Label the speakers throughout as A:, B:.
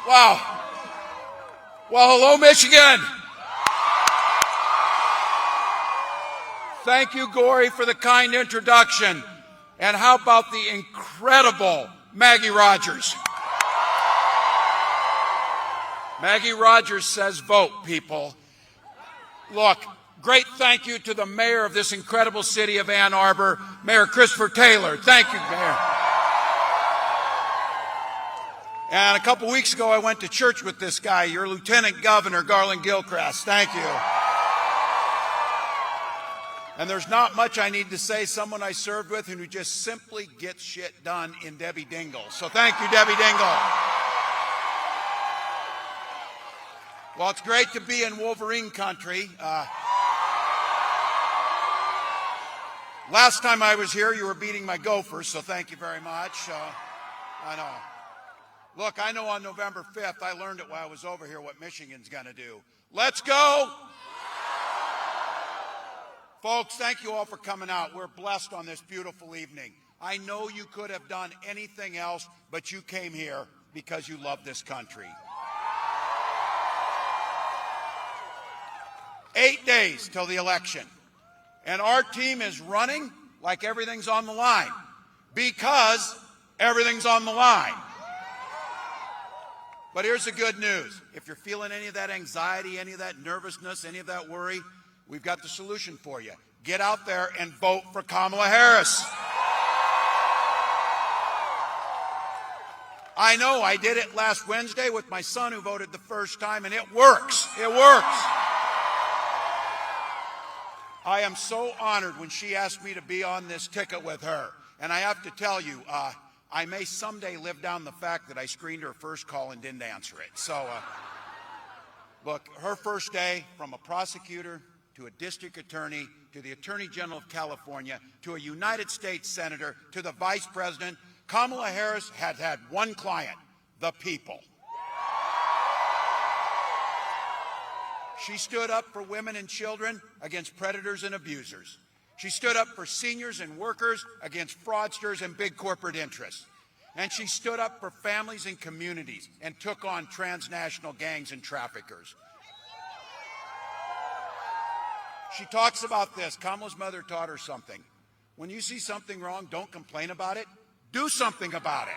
A: Wow. Well, hello, Michigan. Thank you, Gory, for the kind introduction. And how about the incredible Maggie Rogers? Maggie Rogers says vote, people. Look, great thank you to the mayor of this incredible city of Ann Arbor, Mayor Christopher Taylor. Thank you, Mayor. And a couple weeks ago, I went to church with this guy, your Lieutenant Governor, Garland Gilchrist. Thank you. And there's not much I need to say. Someone I served with who just simply gets shit done in Debbie Dingell. So thank you, Debbie Dingell. Well, it's great to be in Wolverine country. Last time I was here, you were beating my Gophers, so thank you very much. I know. Look, I know on November 5th, I learned it while I was over here what Michigan's going to do. Let's go! Folks, thank you all for coming out. We're blessed on this beautiful evening. I know you could have done anything else, but you came here because you love this country. 8 days till the election. And our team is running like everything's on the line because everything's on the line. But here's the good news. If you're feeling any of that anxiety, any of that nervousness, any of that worry, we've got the solution for you. Get out there and vote for Kamala Harris. I know, I did it last Wednesday with my son who voted the first time, and it works. It works. I am so honored when she asked me to be on this ticket with her. And I have to tell you, I may someday live down the fact that I screened her first call and didn't answer it. So, look, her first day, from a prosecutor to a district attorney to the Attorney General of California to a United States Senator to the Vice President, Kamala Harris had had one client, the people. She stood up for women and children against predators and abusers. She stood up for seniors and workers against fraudsters and big corporate interests. And she stood up for families and communities and took on transnational gangs and traffickers. She talks about this. Kamala's mother taught her something. When you see something wrong, don't complain about it. Do something about it.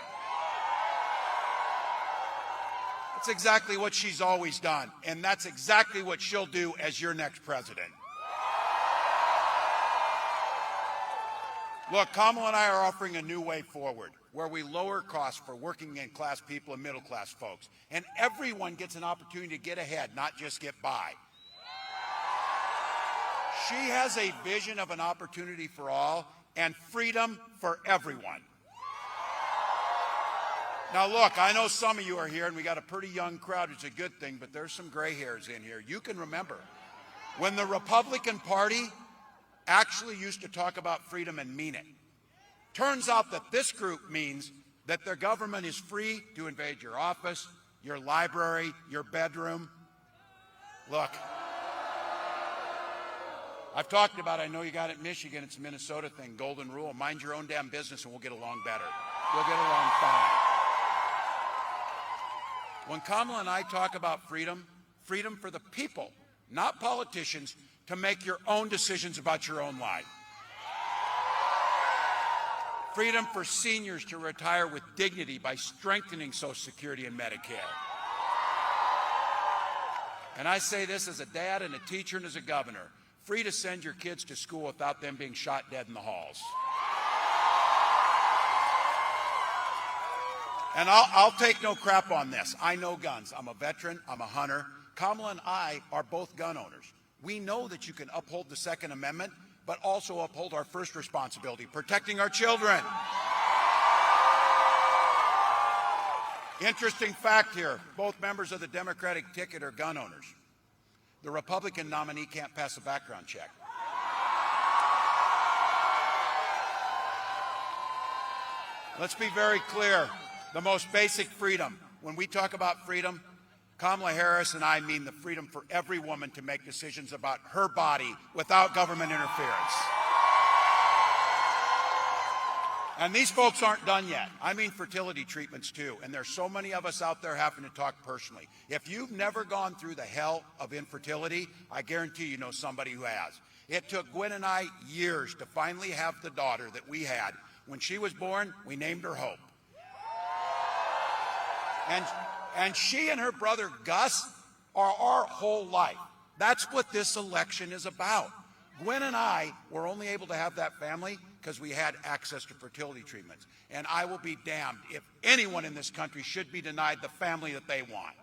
A: That's exactly what she's always done, and that's exactly what she'll do as your next president. Look, Kamala and I are offering a new way forward where we lower costs for working and class people and middle class folks, and everyone gets an opportunity to get ahead, not just get by. She has a vision of an opportunity for all and freedom for everyone. Now, look, I know some of you are here, and we got a pretty young crowd. It's a good thing, but there's some gray hairs in here. You can remember when the Republican Party actually used to talk about freedom and mean it. Turns out that this group means that their government is free to invade your office, your library, your bedroom. Look, I've talked about it. I know you got it in Michigan. It's a Minnesota thing, golden rule. Mind your own damn business and we'll get along better. We'll get along fine. When Kamala and I talk about freedom, freedom for the people, not politicians, to make your own decisions about your own life. Freedom for seniors to retire with dignity by strengthening Social Security and Medicare. And I say this as a dad and a teacher and as a governor, free to send your kids to school without them being shot dead in the halls. And I'll take no crap on this. I know guns. I'm a veteran. I'm a hunter. Kamala and I are both gun owners. We know that you can uphold the Second Amendment, but also uphold our first responsibility, protecting our children. Interesting fact here, both members of the Democratic ticket are gun owners. The Republican nominee can't pass a background check. Let's be very clear. The most basic freedom. When we talk about freedom, Kamala Harris and I mean the freedom for every woman to make decisions about her body without government interference. And these folks aren't done yet. I mean fertility treatments too. And there's so many of us out there having to talk personally. If you've never gone through the hell of infertility, I guarantee you know somebody who has. It took Gwen and I years to finally have the daughter that we had. When she was born, we named her Hope. And she and her brother Gus are our whole life. That's what this election is about. Gwen and I were only able to have that family because we had access to fertility treatments. And I will be damned if anyone in this country should be denied the family that they want.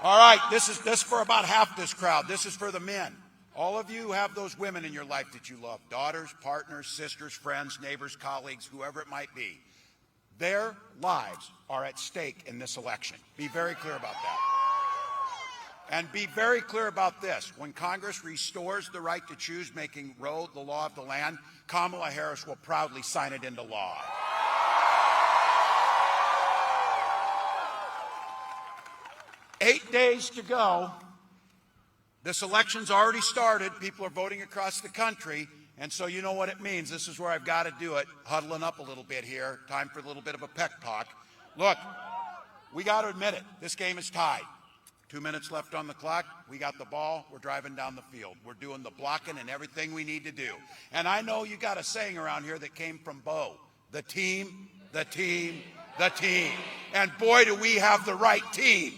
A: All right, this is for about half this crowd. This is for the men. All of you have those women in your life that you love, daughters, partners, sisters, friends, neighbors, colleagues, whoever it might be. Their lives are at stake in this election. Be very clear about that. And be very clear about this. When Congress restores the right to choose, making Roe the law of the land, Kamala Harris will proudly sign it into law. Eight days to go. This election's already started. People are voting across the country. And so you know what it means. This is where I've got to do it. Huddling up a little bit here. Time for a little bit of a pep talk. Look, we got to admit it. This game is tied. 2 minutes left on the clock. We got the ball. We're driving down the field. We're doing the blocking and everything we need to do. And I know you got a saying around here that came from Bo. The team, the team, the team. And boy, do we have the right team.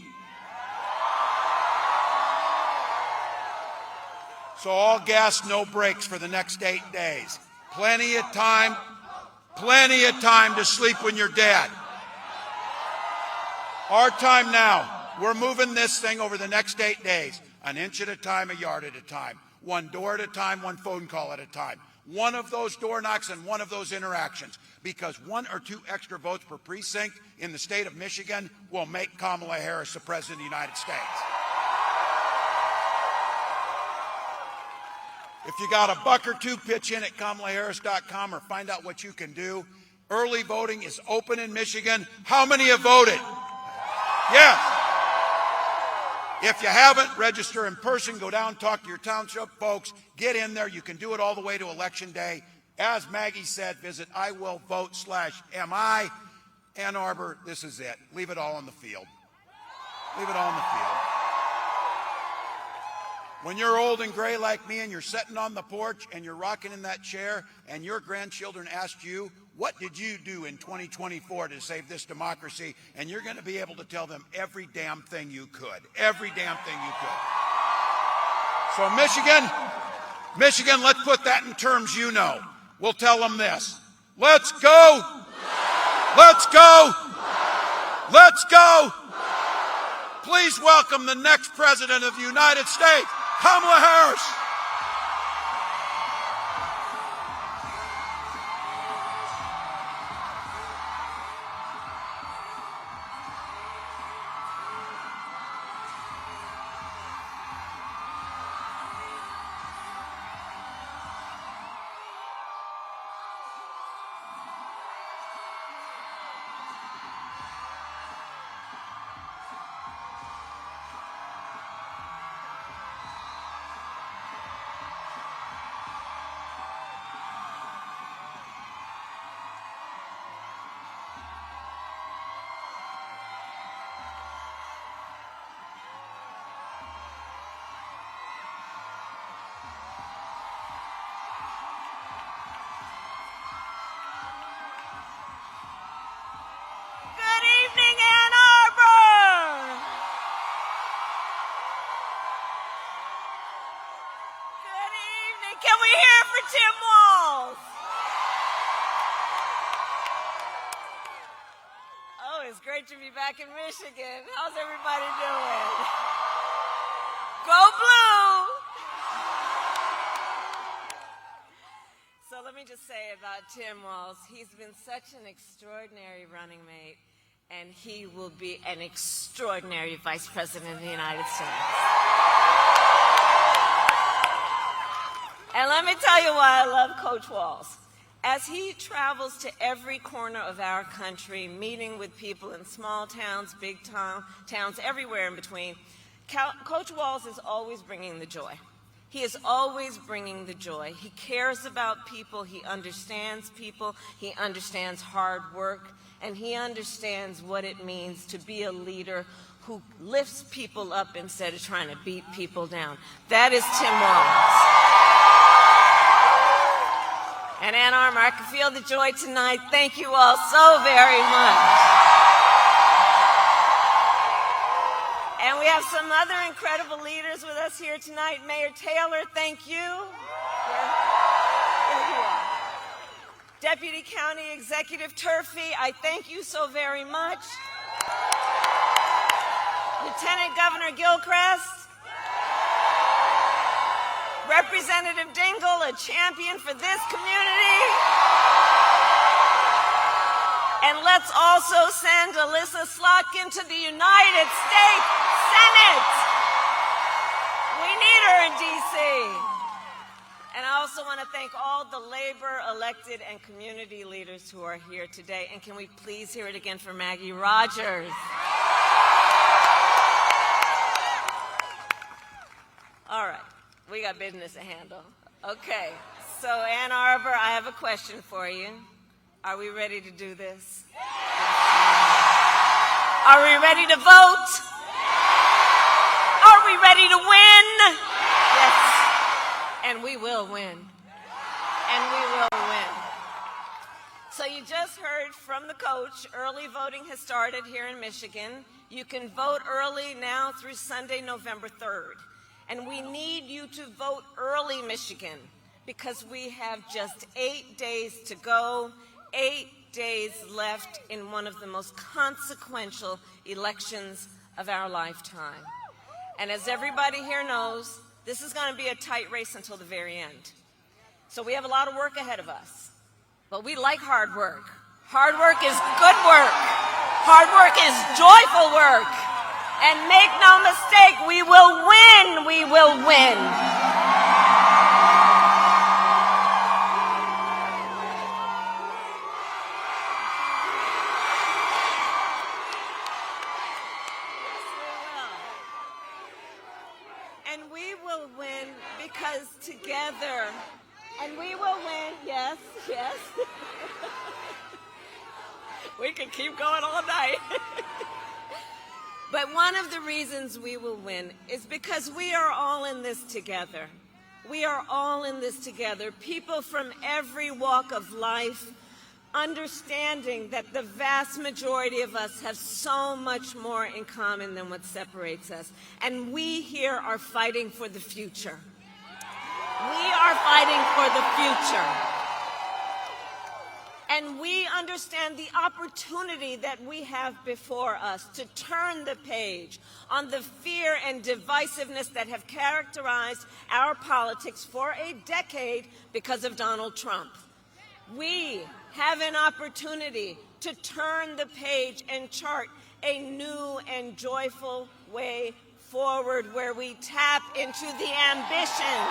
A: So all gas, no brakes for the next 8 days. Plenty of time to sleep when you're dead. Our time now. We're moving this thing over the next 8 days, an inch at a time, a yard at a time, one door at a time, one phone call at a time, one of those door knocks and one of those interactions, because 1 or 2 extra votes per precinct in the state of Michigan will make Kamala Harris the President of the United States. If you got a buck or two, pitch in at KamalaHarris.com or find out what you can do. Early voting is open in Michigan. How many have voted? Yes. If you haven't, register in person, go down, talk to your township folks, get in there. You can do it all the way to Election Day. As Maggie said, visit iwillvote.mi. Ann Arbor, this is it. Leave it all on the field. Leave it all on the field. When you're old and gray like me and you're sitting on the porch and you're rocking in that chair and your grandchildren ask you, what did you do in 2024 to save this democracy? And you're going to be able to tell them every damn thing you could. Every damn thing you could. So Michigan, let's put that in terms you know. We'll tell them this. Let's go. Let's go. Let's go. Please welcome the next President of the United States, Kamala Harris.
B: Ann Arbor! Good evening. Can we hear it for Tim Walz? Oh, it's great to be back in Michigan. How's everybody doing? Go Blue! So let me just say about Tim Walz, he's been such an extraordinary running mate. And he will be an extraordinary Vice President of the United States. And let me tell you why I love Coach Walz. As he travels to every corner of our country, meeting with people in small towns, big towns, everywhere in between, Coach Walz is always bringing the joy. He is always bringing the joy. He cares about people. He understands hard work, and he understands what it means to be a leader who lifts people up instead of trying to beat people down. That is Tim Walz. And Ann Arbor, I can feel the joy tonight. Thank you all so very much. And we have some other incredible leaders with us here tonight. Mayor Taylor, thank you. There you are. Deputy County Executive Turfy, I thank you so very much. Lieutenant Governor Gilchrist. Representative Dingell, a champion for this community. And let's also send Alyssa Slotkin to the United States Senate. We need her in D.C. And I also want to thank all the labor, elected, and community leaders who are here today. And can we please hear it again for Maggie Rogers? All right, we got business to handle. Okay, so Ann Arbor, I have a question for you. Are we ready to do this? Are we ready to vote? Are we ready to win? Yes. And we will win. And we will win. So you just heard from the coach, early voting has started here in Michigan. You can vote early now through Sunday, November 3rd. And we need you to vote early, Michigan, because we have just 8 days to go. 8 days left in one of the most consequential elections of our lifetime. And as everybody here knows, this is going to be a tight race until the very end. So we have a lot of work ahead of us. But we like hard work. Hard work is good work. Hard work is joyful work. And make no mistake, we will win. We will win. Because together, and we will win, yes, yes. We can keep going all night. But one of the reasons we will win is because we are all in this together. We are all in this together. People from every walk of life, understanding that the vast majority of us have so much more in common than what separates us. And we here are fighting for the future. We are fighting for the future. And we understand the opportunity that we have before us to turn the page on the fear and divisiveness that have characterized our politics for a decade because of Donald Trump. We have an opportunity to turn the page and chart a new and joyful way forward where we tap into the ambitions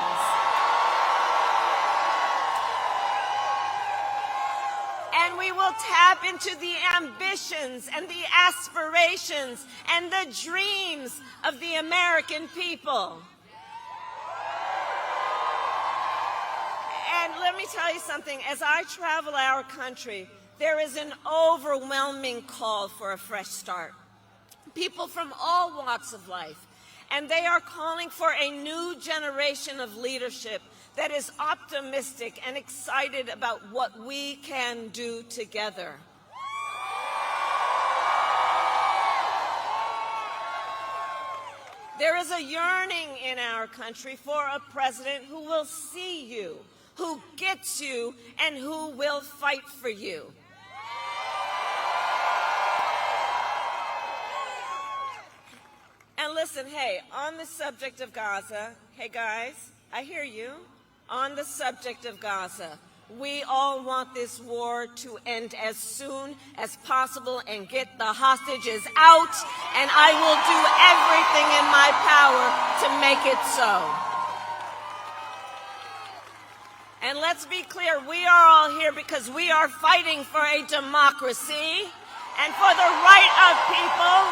B: and we will tap into the ambitions and the aspirations and the dreams of the American people. And let me tell you something, as I travel our country, there is an overwhelming call for a fresh start. People from all walks of life, and they are calling for a new generation of leadership that is optimistic and excited about what we can do together. There is a yearning in our country for a president who will see you, who gets you, and who will fight for you. And listen, hey, on the subject of Gaza, hey guys, I hear you. On the subject of Gaza, we all want this war to end as soon as possible and get the hostages out, and I will do everything in my power to make it so. And let's be clear, we are all here because we are fighting for a democracy and for the right of people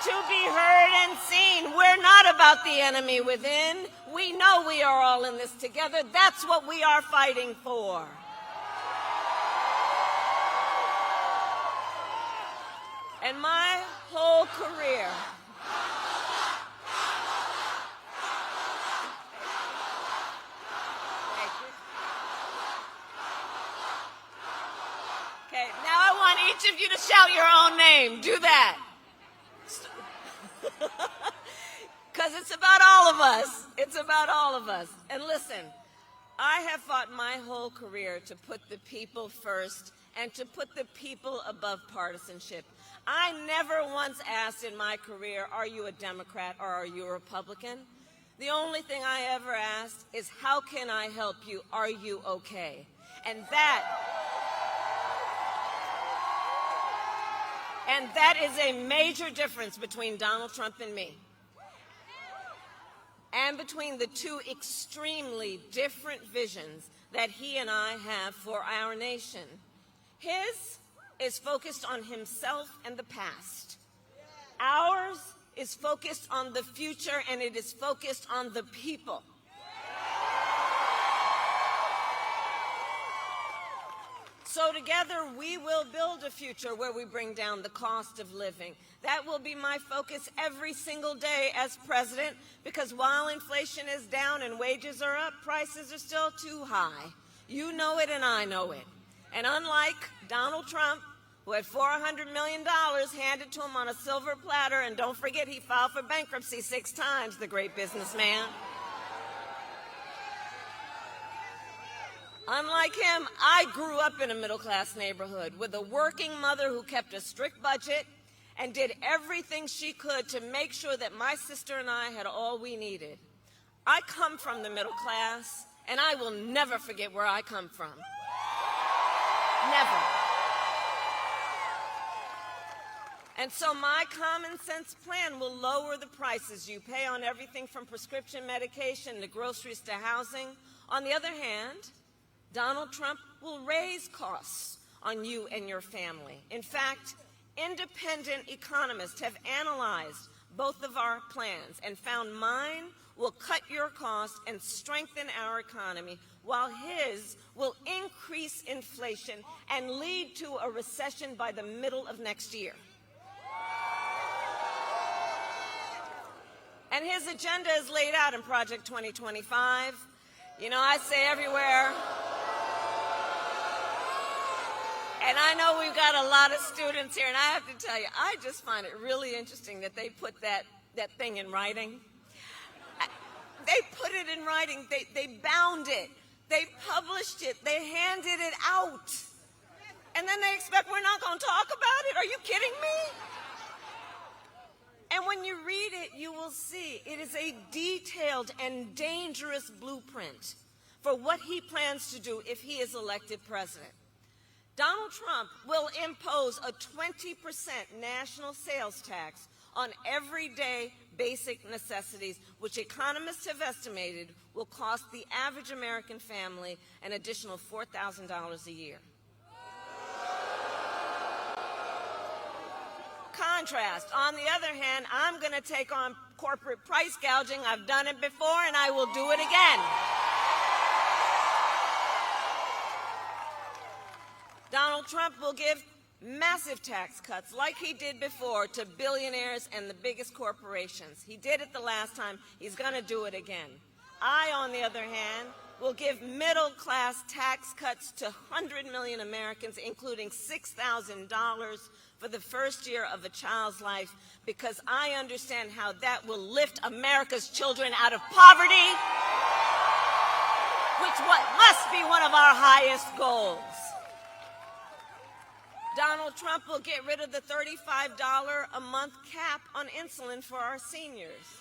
B: to be heard and seen. We're not about the enemy within. We know we are all in this together. That's what we are fighting for. And my whole career, okay, now I want each of you to shout your own name. Do that. Because it's about all of us. It's about all of us. And listen, I have fought my whole career to put the people first and to put the people above partisanship. I never once asked in my career, are you a Democrat or are you a Republican? The only thing I ever asked is, how can I help you? Are you okay? And that is a major difference between Donald Trump and me, and between the two extremely different visions that he and I have for our nation. His is focused on himself and the past. Ours is focused on the future, and it is focused on the people. So together we will build a future where we bring down the cost of living. That will be my focus every single day as president, because while inflation is down and wages are up, prices are still too high. You know it and I know it. And unlike Donald Trump, who had $400 million handed to him on a silver platter, and don't forget he filed for bankruptcy 6 times, the great businessman. Unlike him, I grew up in a middle-class neighborhood with a working mother who kept a strict budget and did everything she could to make sure that my sister and I had all we needed. I come from the middle class, and I will never forget where I come from. Never. And so my common sense plan will lower the prices you pay on everything from prescription medication to groceries to housing. On the other hand, Donald Trump will raise costs on you and your family. In fact, independent economists have analyzed both of our plans and found mine will cut your costs and strengthen our economy, while his will increase inflation and lead to a recession by the middle of next year. And his agenda is laid out in Project 2025. You know, I say everywhere, and I know we've got a lot of students here, and I have to tell you, I just find it really interesting that they put that thing in writing. They put it in writing. They bound it. They published it. They handed it out. And then they expect we're not going to talk about it? Are you kidding me? And when you read it, you will see it is a detailed and dangerous blueprint for what he plans to do if he is elected president. Donald Trump will impose a 20% national sales tax on everyday basic necessities, which economists have estimated will cost the average American family an additional $4,000 a year. Contrast, on the other hand, I'm going to take on corporate price gouging. I've done it before, and I will do it again. Donald Trump will give massive tax cuts, like he did before, to billionaires and the biggest corporations. He did it the last time. He's going to do it again. I, on the other hand, will give middle-class tax cuts to 100 million Americans, including $6,000 for the first year of a child's life, because I understand how that will lift America's children out of poverty, which must be one of our highest goals. Donald Trump will get rid of the $35 a month cap on insulin for our seniors.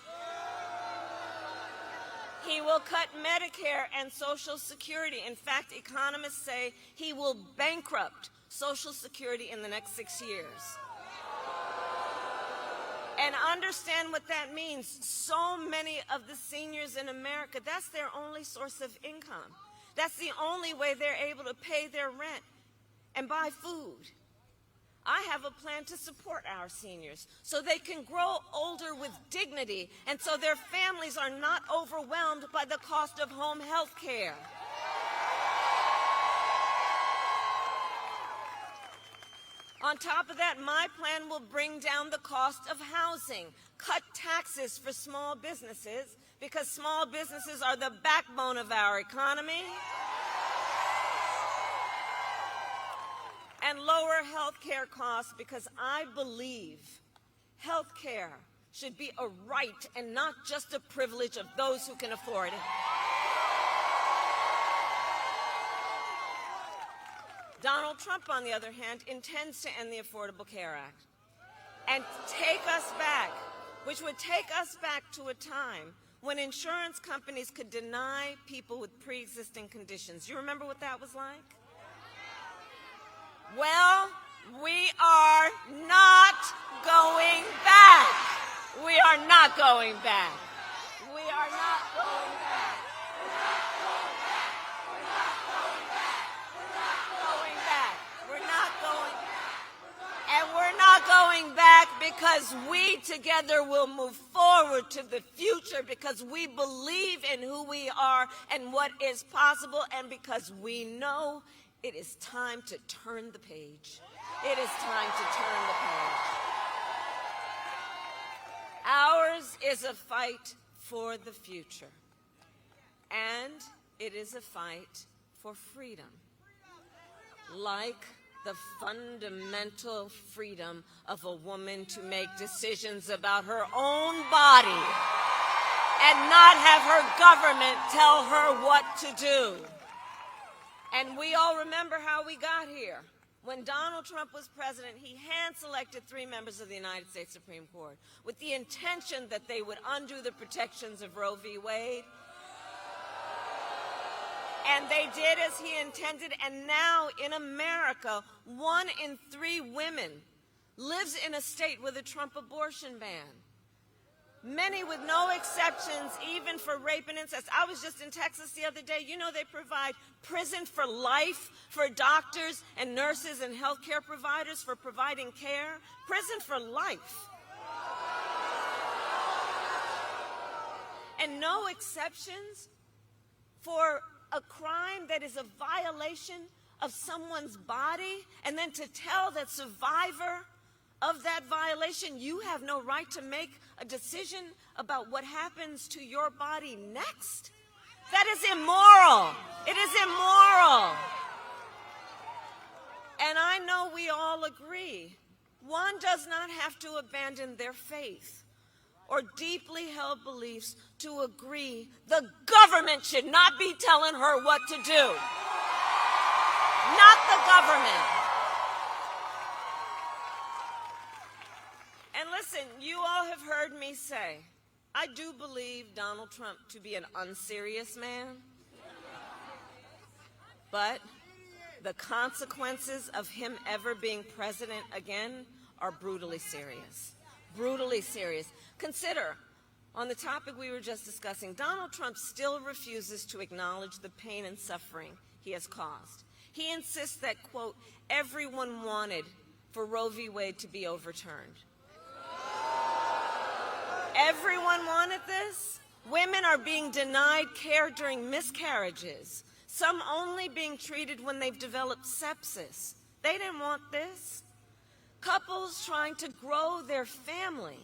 B: He will cut Medicare and Social Security. In fact, economists say he will bankrupt Social Security in the next 6 years. And understand what that means. So many of the seniors in America, that's their only source of income. That's the only way they're able to pay their rent and buy food. I have a plan to support our seniors so they can grow older with dignity and so their families are not overwhelmed by the cost of home health care. On top of that, my plan will bring down the cost of housing, cut taxes for small businesses, because small businesses are the backbone of our economy, and lower health care costs, because I believe health care should be a right and not just a privilege of those who can afford it. Donald Trump, on the other hand, intends to end the Affordable Care Act and take us back, which would take us back to a time when insurance companies could deny people with pre-existing conditions. You remember what that was like? Well, we are not going back. We are not going back. We are not going back. We're not going back because we together will move forward to the future, because we believe in who we are and what is possible, and because we know it is time to turn the page. It is time to turn the page. Ours is a fight for the future, and it is a fight for freedom, like the fundamental freedom of a woman to make decisions about her own body and not have her government tell her what to do. And we all remember how we got here. When Donald Trump was president, he hand-selected 3 members of the United States Supreme Court with the intention that they would undo the protections of Roe v. Wade. And they did as he intended, and now in America, 1 in 3 women lives in a state with a Trump abortion ban. Many with no exceptions, even for rape and incest. I was just in Texas the other day. You know they provide prison for life for doctors and nurses and healthcare providers for providing care. Prison for life. And no exceptions for a crime that is a violation of someone's body, and then to tell that survivor of that violation, you have no right to make a decision about what happens to your body next? That is immoral. It is immoral. And I know we all agree, one does not have to abandon their faith or deeply held beliefs to agree the government should not be telling her what to do. Not the government. And listen, you all have heard me say, I do believe Donald Trump to be an unserious man, but the consequences of him ever being president again are brutally serious. Brutally serious. Consider, on the topic we were just discussing, Donald Trump still refuses to acknowledge the pain and suffering he has caused. He insists that, quote, everyone wanted for Roe v. Wade to be overturned. Everyone wanted this? Women are being denied care during miscarriages, some only being treated when they've developed sepsis. They didn't want this. Couples trying to grow their family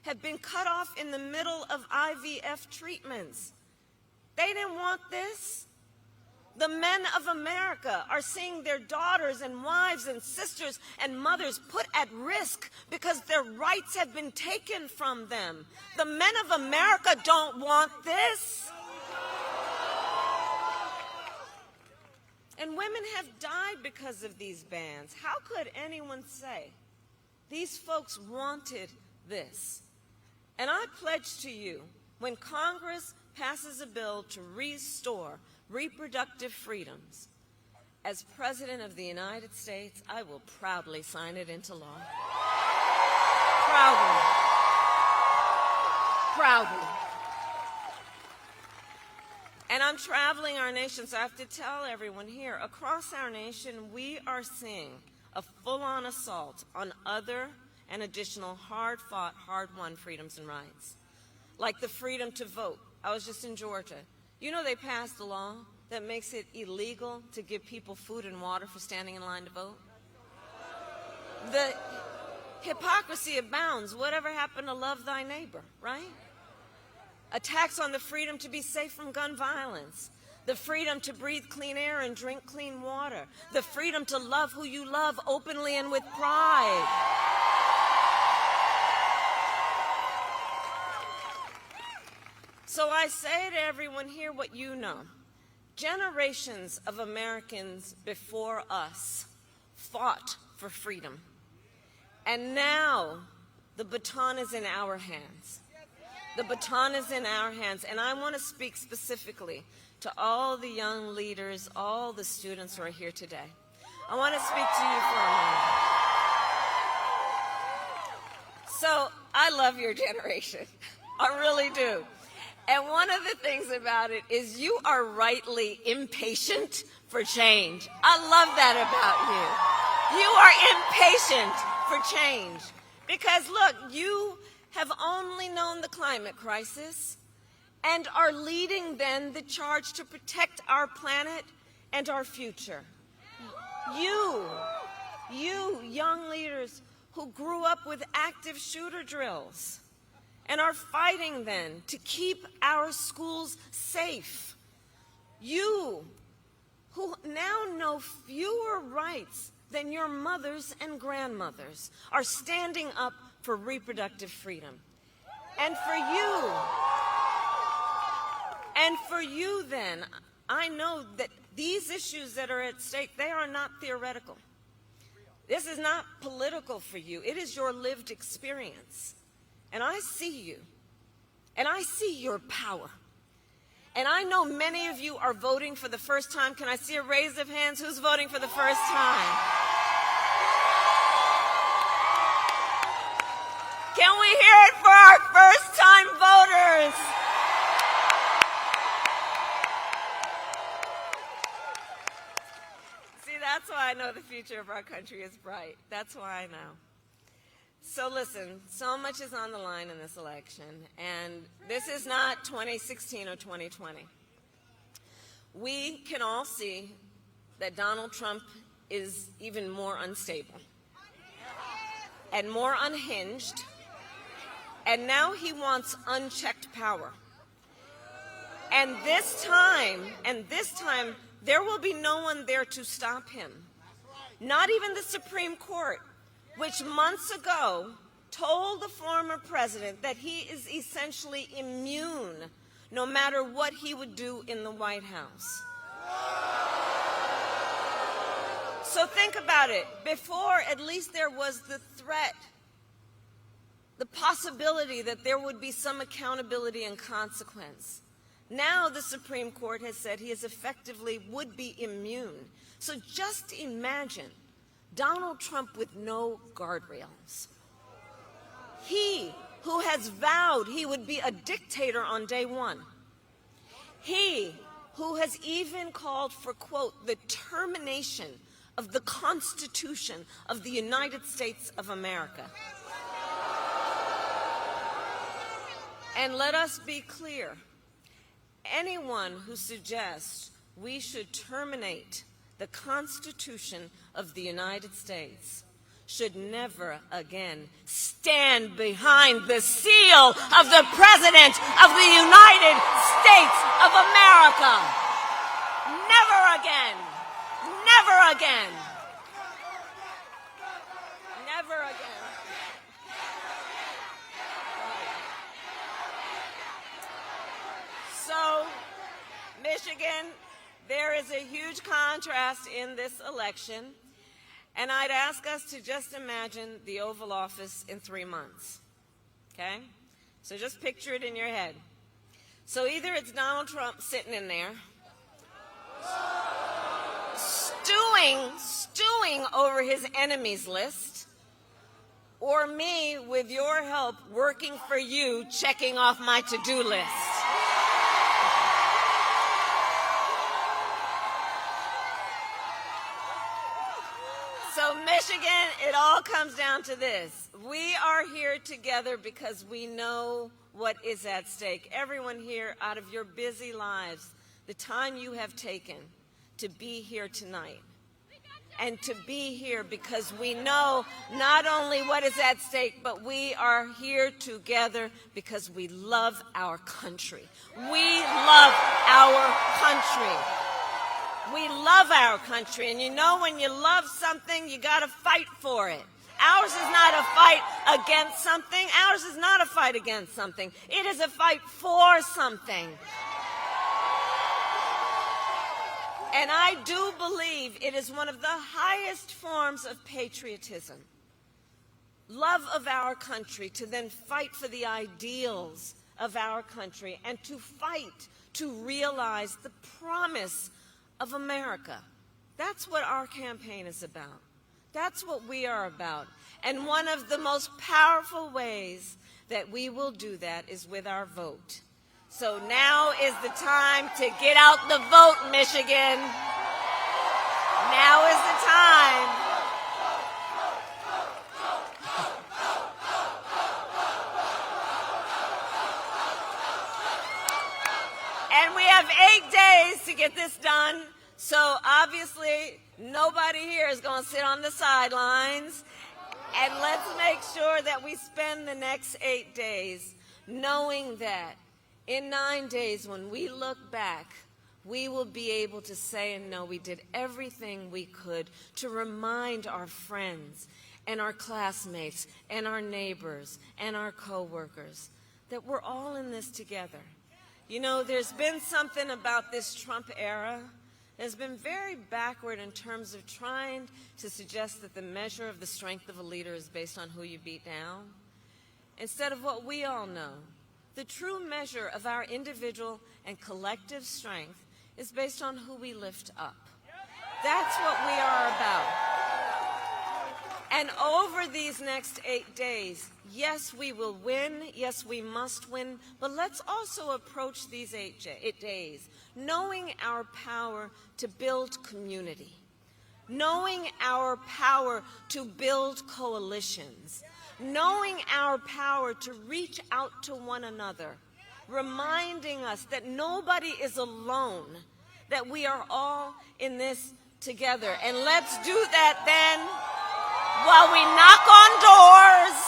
B: have been cut off in the middle of IVF treatments. They didn't want this. The men of America are seeing their daughters and wives and sisters and mothers put at risk because their rights have been taken from them. The men of America don't want this. And women have died because of these bans. How could anyone say these folks wanted this? And I pledge to you, when Congress passes a bill to restore reproductive freedoms, as President of the United States, I will proudly sign it into law. Proudly. Proudly. And I'm traveling our nation, so I have to tell everyone here, across our nation, we are seeing a full-on assault on other and additional hard-fought, hard-won freedoms and rights, like the freedom to vote. I was just in Georgia. You know they passed a law that makes it illegal to give people food and water for standing in line to vote? The hypocrisy abounds. Whatever happened to love thy neighbor, right? Attacks on the freedom to be safe from gun violence, the freedom to breathe clean air and drink clean water, the freedom to love who you love openly and with pride. So I say to everyone here what you know. Generations of Americans before us fought for freedom. And now the baton is in our hands. The baton is in our hands. And I want to speak specifically to all the young leaders, all the students who are here today. I want to speak to you for a moment. So I love your generation. I really do. And one of the things about it is you are rightly impatient for change. I love that about you. You are impatient for change. Because look, you have only known the climate crisis and are leading then the charge to protect our planet and our future. You young leaders who grew up with active shooter drills and are fighting then to keep our schools safe. You, who now know fewer rights than your mothers and grandmothers, are standing up for reproductive freedom. And for you then, I know that these issues that are at stake, they are not theoretical. This is not political for you. It is your lived experience. And I see you, and I see your power. And I know many of you are voting for the first time. Can I see a raise of hands? Who's voting for the first time? Can we hear it for our first-time voters? See, that's why I know the future of our country is bright. That's why I know. So listen, so much is on the line in this election, and this is not 2016 or 2020. We can all see that Donald Trump is even more unstable and more unhinged, and now he wants unchecked power. And this time, there will be no one there to stop him, not even the Supreme Court, which months ago told the former president that he is essentially immune no matter what he would do in the White House. So think about it. Before, at least there was the threat, the possibility that there would be some accountability and consequence. Now the Supreme Court has said he is effectively would be immune. So just imagine Donald Trump with no guardrails. He who has vowed he would be a dictator on day one. He who has even called for, quote, the termination of the Constitution of the United States of America. And let us be clear, anyone who suggests we should terminate the Constitution of the United States should never again stand behind the seal of the President of the United States of America. Never again. Never again. Never again. So, Michigan, there is a huge contrast in this election, and I'd ask us to just imagine the Oval Office in 3 months, okay? So just picture it in your head. So either it's Donald Trump sitting in there, stewing over his enemies list, or me, with your help, working for you, checking off my to-do list. So Michigan, it all comes down to this. We are here together because we know what is at stake. Everyone here, out of your busy lives, the time you have taken to be here tonight, and to be here because we know not only what is at stake, but we are here together because we love our country. We love our country. We love our country. And you know, when you love something, you got to fight for it. Ours is not a fight against something. Ours is not a fight against something. It is a fight for something. And I do believe it is one of the highest forms of patriotism, love of our country, to then fight for the ideals of our country and to fight to realize the promise of America. That's what our campaign is about. That's what we are about. And one of the most powerful ways that we will do that is with our vote. So now is the time to get out the vote, Michigan. Now is the time. And we have 8 days to get this done. So obviously, nobody here is going to sit on the sidelines. And let's make sure that we spend the next 8 days knowing that in 9 days, when we look back, we will be able to say and know we did everything we could to remind our friends and our classmates and our neighbors and our coworkers that we're all in this together. You know, there's been something about this Trump era that's been very backward in terms of trying to suggest that the measure of the strength of a leader is based on who you beat down, instead of what we all know. The true measure of our individual and collective strength is based on who we lift up. That's what we are about. And over these next 8 days, yes, we will win. Yes, we must win. But let's also approach these 8 days knowing our power to build community, knowing our power to build coalitions, knowing our power to reach out to one another, reminding us that nobody is alone, that we are all in this together. And let's do that then while we knock on doors,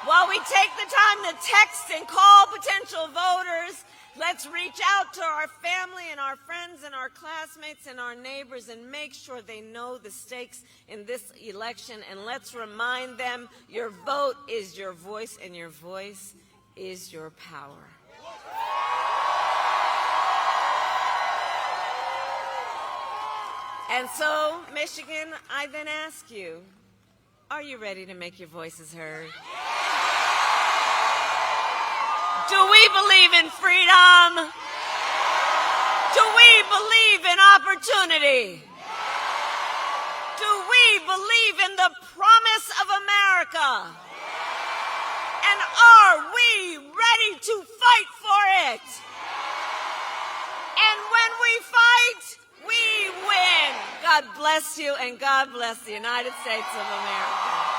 B: while we take the time to text and call potential voters. Let's reach out to our family and our friends and our classmates and our neighbors and make sure they know the stakes in this election. And let's remind them your vote is your voice and your voice is your power. And so, Michigan, I then ask you, are you ready to make your voices heard? Do we believe in freedom? Do we believe in opportunity? Do we believe in the promise of America? And are we ready to fight for it? And when we fight, we win. God bless you, and God bless the United States of America.